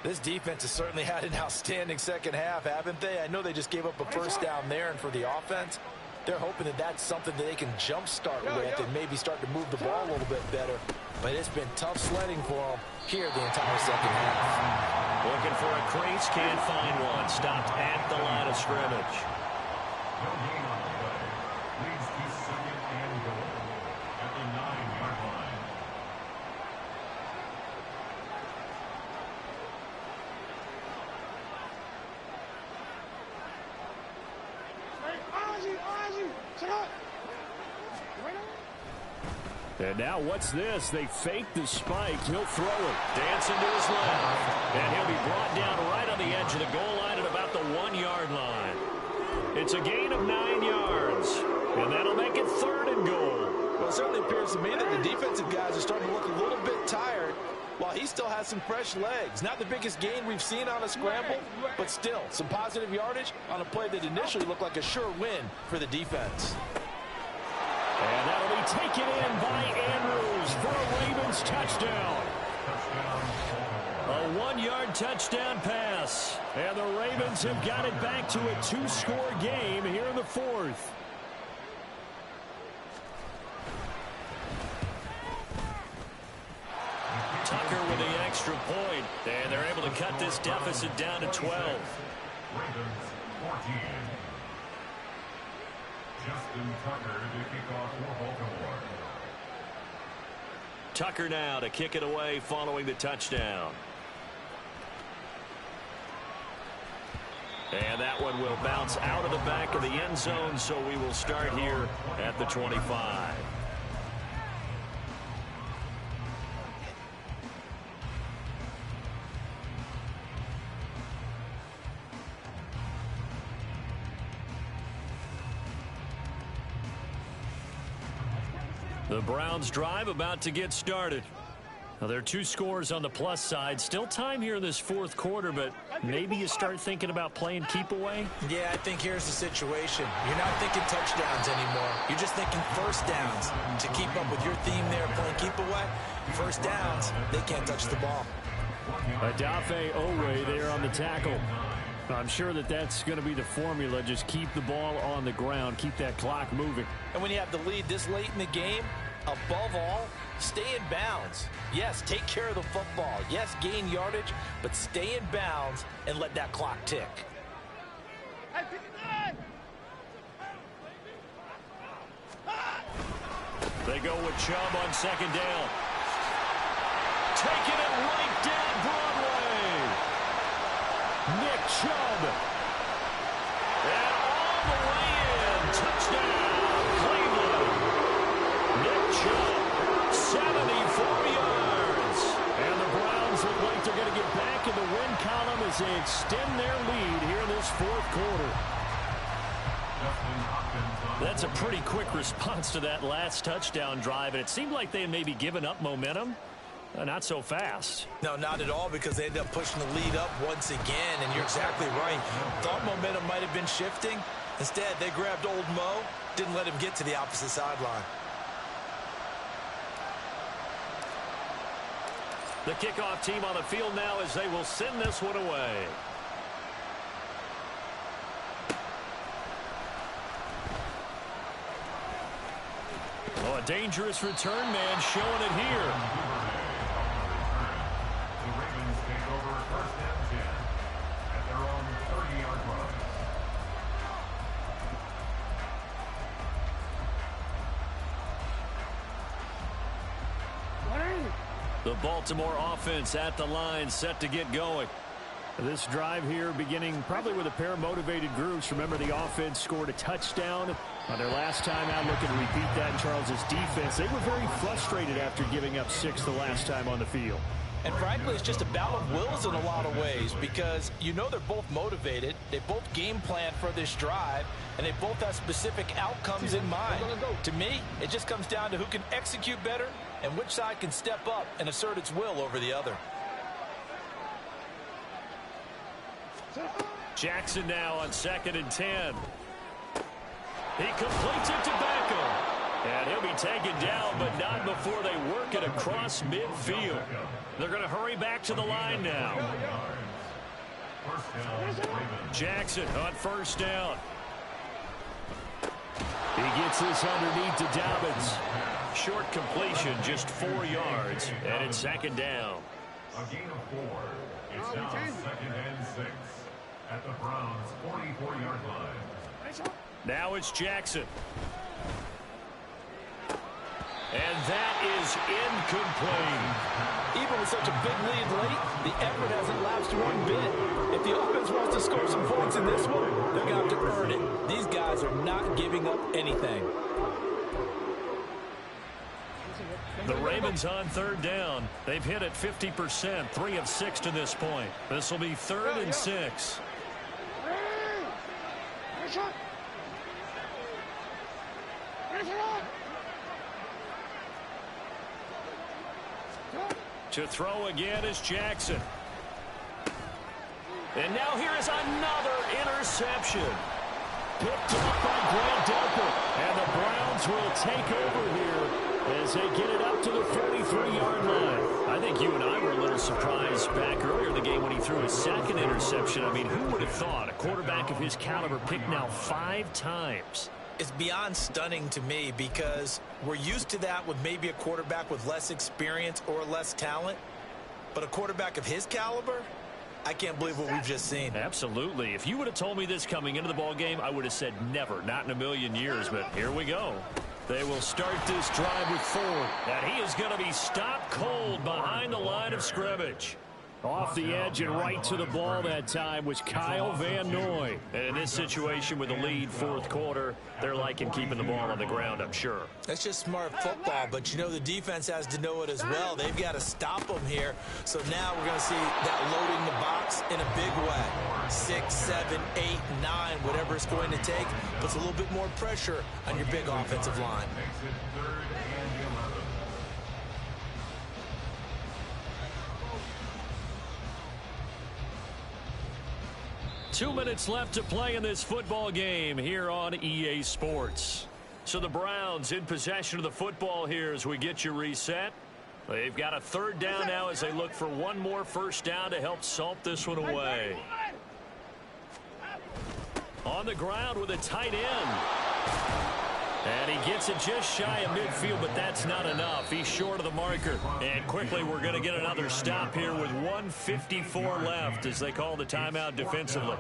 This defense has certainly had an outstanding second half, haven't they? I know they just gave up a first down there, and for the offense, they're hoping that that's something that they can jumpstart with and maybe start to move the ball a little bit better. But it's been tough sledding for them here the entire second half. Looking for a crease, can't find one. Stopped at the line of scrimmage. No gain on the play. Leads to 2nd and goal at the 9-yard line. And now what's this? They fake the spike. He'll throw it. Dancing to his left. And he'll be brought down right on the edge of the goal line at about the 1-yard line. It's a gain of 9 yards. And that'll make it 3rd and goal. Well, it certainly appears to me that the defensive guys are starting to look a little bit tired while he still has some fresh legs. Not the biggest gain we've seen on a scramble, but still some positive yardage on a play that initially looked like a sure win for the defense. And that'll be taken in by Andrews for a Ravens touchdown. A 1-yard touchdown pass. And the Ravens have got it back to a 2-score game here in the 4th. Tucker with the extra point. And they're able to cut this deficit down to 12. Ravens 14. Justin Tucker to kick off for Baltimore. Tucker now to kick it away following the touchdown. And that one will bounce out of the back of the end zone, so we will start here at the 25. The Browns drive about to get started. Now, there are 2 scores on the plus side. Still time here in this 4th quarter, but maybe you start thinking about playing keep away? Yeah, I think here's the situation. You're not thinking touchdowns anymore. You're just thinking first downs. To keep up with your theme there, playing keep away, first downs, they can't touch the ball. Adafe Owe there on the tackle. I'm sure that that's going to be the formula. Just keep the ball on the ground. Keep that clock moving. And when you have the lead this late in the game, above all, stay in bounds. Yes, take care of the football. Yes, gain yardage, but stay in bounds and let that clock tick. They go with Chubb on 2nd down. Taking it right down Broadway. Nick Chubb. And all the way in. Touchdown, Cleveland. Nick Chubb, 74 yards. And the Browns look like they're going to get back in the win column as they extend their lead here in this 4th quarter. That's a pretty quick response to that last touchdown drive, and it seemed like they had maybe given up momentum. Not so fast. No, not at all, because they ended up pushing the lead up once again, and you're exactly right. Thought momentum might have been shifting. Instead, they grabbed old Mo, didn't let him get to the opposite sideline. The kickoff team on the field now as they will send this one away. Oh, a dangerous return man showing it here. The Ravens take over first and 10 at their own 30-yard line. The Baltimore offense at the line, set to get going. This drive here beginning probably with a pair of motivated groups. Remember, the offense scored a touchdown on their last time out. Looking to repeat that in Charles's defense. They were very frustrated after giving up 6 the last time on the field. And frankly, it's just a battle of wills in a lot of ways, because you know they're both motivated. They both game plan for this drive, and they both have specific outcomes in mind. To me, it just comes down to who can execute better and which side can step up and assert its will over the other. Jackson now on 2nd and 10. He completes it to Beckham. And he'll be taken down, but not before they work it across midfield. They're going to hurry back to the line now. Jackson on first down. He gets this underneath to Dobbins. Short completion, just 4 yards, and it's 2nd down. A gain of 4. It's now 2nd and 6 at the Browns' 44-yard line. Now it's Jackson. And that is incomplete. Even with such a big lead late, the effort hasn't lapsed one bit. If the offense wants to score some points in this one, they're going to have to earn it. These guys are not giving up anything. The Ravens on 3rd down. They've hit it 50%, 3 of 6 to this point. This will be 3rd and 6. To throw again is Jackson. And now here is another interception. Picked up by Grant Delpit. And the Browns will take over here as they get it up to the 43-yard line. I think you and I were a little surprised back earlier in the game when he threw his 2nd interception. I mean, who would have thought a quarterback of his caliber picked now 5 times? It's beyond stunning to me, because we're used to that with maybe a quarterback with less experience or less talent. But a quarterback of his caliber, I can't believe what we've just seen. Absolutely. If you would have told me this coming into the ball game, I would have said never, not in a million years. But here we go. They will start this drive with 4. And he is going to be stopped cold behind the line of scrimmage. Off the edge and right to the ball that time was Kyle Van Noy. And in this situation with the lead 4th quarter, they're liking keeping the ball on the ground, I'm sure. That's just smart football, but you know the defense has to know it as well. They've got to stop them here. So now we're going to see that loading the box in a big way. 6, 7, 8, 9, whatever it's going to take, puts a little bit more pressure on your big offensive line. 2 minutes left to play in this football game here on EA Sports. So the Browns in possession of the football here as we get you reset. They've got a 3rd down now as they look for one more first down to help salt this one away. On the ground with a tight end. And he gets it just shy of midfield, but that's not enough. He's short of the marker. And quickly we're going to get another stop here with 1:54 left as they call the timeout defensively.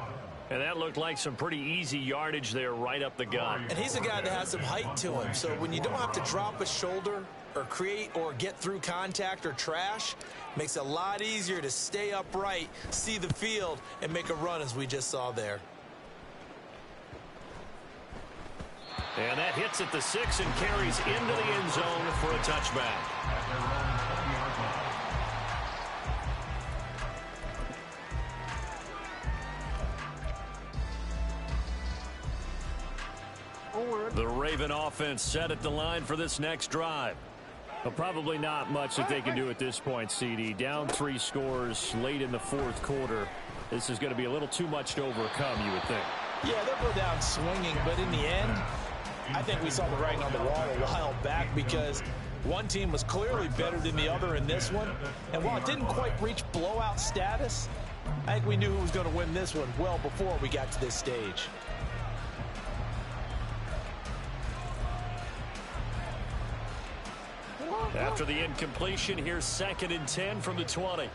And that looked like some pretty easy yardage there right up the gut. And he's a guy that has some height to him. So when you don't have to drop a shoulder or create or get through contact or trash, makes it a lot easier to stay upright, see the field, and make a run as we just saw there. And that hits at the 6 and carries into the end zone for a touchback. The Raven offense set at the line for this next drive. Well, probably not much that they can do at this point, CD. Down 3 scores late in the fourth quarter. This is going to be a little too much to overcome, you would think. Yeah, they'll go down swinging, but in the end, I think we saw the writing on the wall a while back because one team was clearly better than the other in this one. And while it didn't quite reach blowout status, I think we knew who was going to win this one well before we got to this stage. After the incompletion, here's 2nd and 10 from the 20.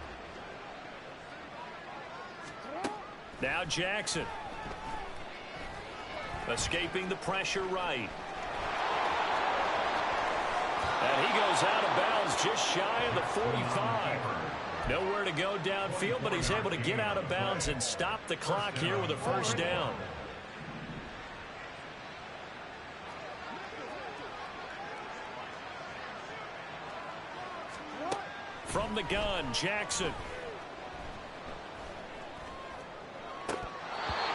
Now Jackson. Escaping the pressure right. And he goes out of bounds just shy of the 45. Nowhere to go downfield, but he's able to get out of bounds and stop the clock here with a first down. From the gun, Jackson.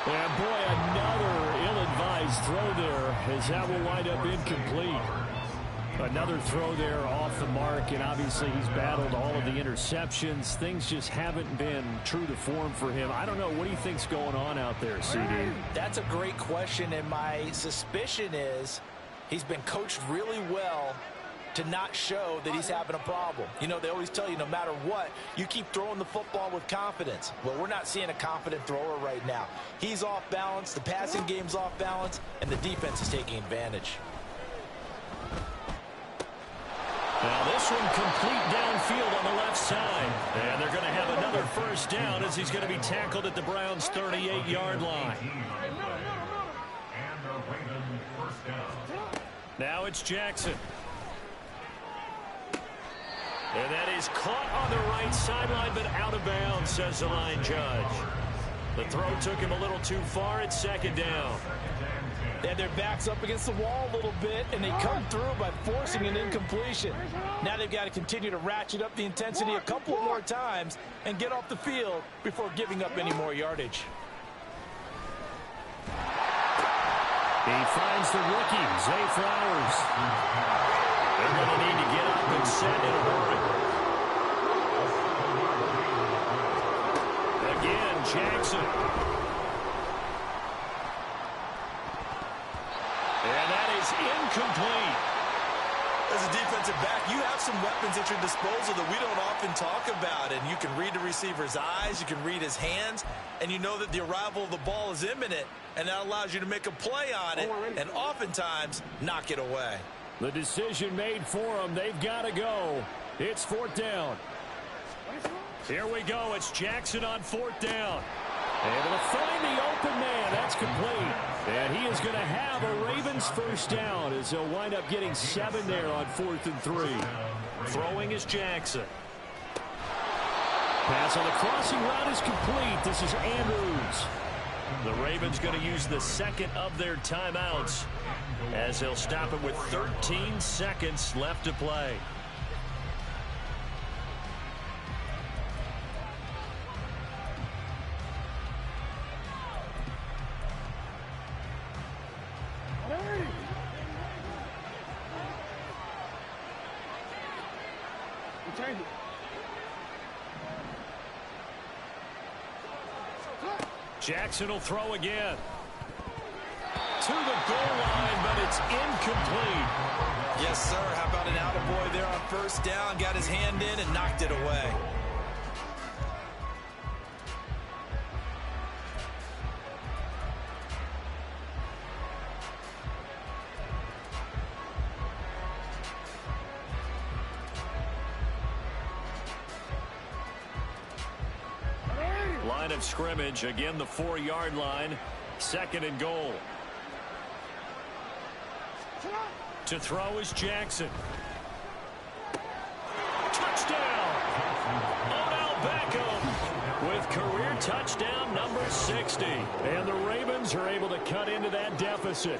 And boy, another ill-advised throw there as that will wind up incomplete. Another throw there off the mark, and obviously he's battled all of the interceptions. Things just haven't been true to form for him. I don't know. What do you think's going on out there, CD? That's a great question, and my suspicion is he's been coached really well to not show that he's having a problem. You know, they always tell you no matter what, you keep throwing the football with confidence. Well, we're not seeing a confident thrower right now. He's off balance, the passing game's off balance, and the defense is taking advantage. Now this one complete downfield on the left side. And they're going to have another first down as he's going to be tackled at the Browns' 38-yard line. Now it's Jackson. And that is caught on the right sideline, but out of bounds, says the line judge. The throw took him a little too far. It's 2nd down. They had their backs up against the wall a little bit, and they come through by forcing an incompletion. Now they've got to continue to ratchet up the intensity a couple more times and get off the field before giving up any more yardage. He finds the rookie, Zay Flowers. They're going to need to get up and set in a hurry. Again, Jackson. And that is incomplete. As a defensive back, you have some weapons at your disposal that we don't often talk about. And you can read the receiver's eyes, you can read his hands, and you know that the arrival of the ball is imminent. And that allows you to make a play on it and oftentimes knock it away. The decision made for them. They've got to go. It's 4th down. Here we go. It's Jackson on 4th down. Able to find the open man. That's complete. And he is going to have a Ravens first down as they'll wind up getting 7 there on 4th and 3. Throwing is Jackson. Pass on the crossing route is complete. This is Andrews. The Ravens going to use the 2nd of their timeouts as they'll stop it with 13 seconds left to play. Jackson will throw again. To the goal line, but it's incomplete. Yes, sir. How about an attaboy there on first down? Got his hand in and knocked it away. Line of scrimmage, again the 4-yard line. 2nd and goal. To throw is Jackson. Touchdown! Odell Beckham with career touchdown number 60. And the Ravens are able to cut into that deficit.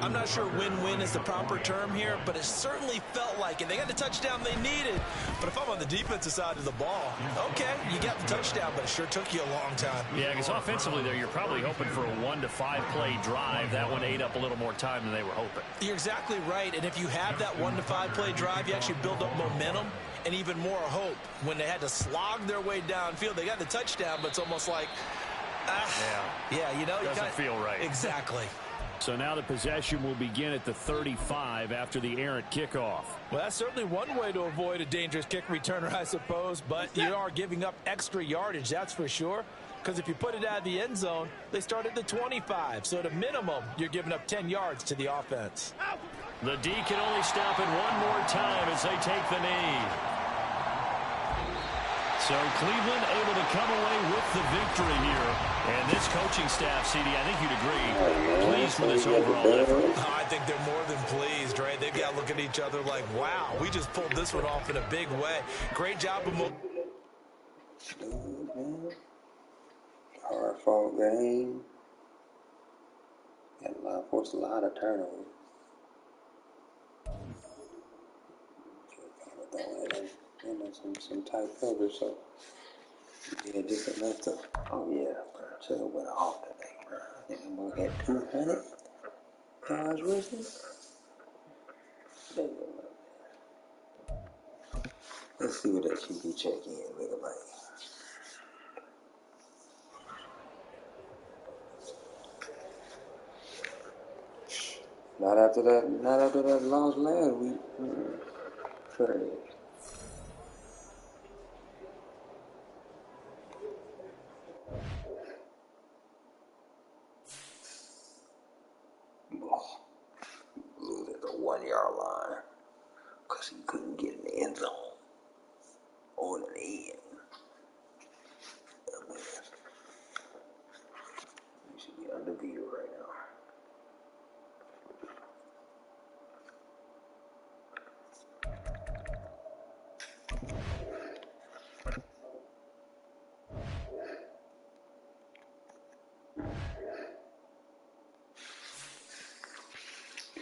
I'm not sure win-win is the proper term here, but it certainly felt like it. They got the touchdown they needed, but if I'm on the defensive side of the ball, okay, you got the touchdown, but it sure took you a long time. Yeah, because offensively there, you're probably hoping for a 1 to 5 play drive. That one ate up a little more time than they were hoping. You're exactly right, and if you have that 1 to 5 play drive, you actually build up momentum and even more hope. When they had to slog their way downfield, they got the touchdown, but it's almost like, doesn't feel right. Exactly. So now the possession will begin at the 35 after the errant kickoff. Well, that's certainly one way to avoid a dangerous kick returner, I suppose, but you are giving up extra yardage, that's for sure. Because if you put it out of the end zone, they start at the 25. So at a minimum, you're giving up 10 yards to the offense. The D can only stop it one more time as they take the knee. So Cleveland able to come away with the victory here. And this coaching staff, CD, I think you'd agree, pleased with this overall effort. I think they're more than pleased, right? They've got to look at each other like, wow, we just pulled this one off in a big way. Great job of hard fought game. Forced a lot of turnovers. Some tight coverage, so yeah, just enough to. Oh yeah, bro. Chill went off today, bro. I think I'm gonna get 200 yards rushing. Let's see what that QB check in looking like. Not after that loss last week. Trash. Lose at the 1 yard line because he couldn't get in the end zone or in the end. Oh, man. You should be undefeated right now.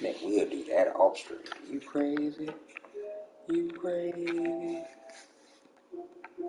Man, we'll do that off street. You crazy? You crazy?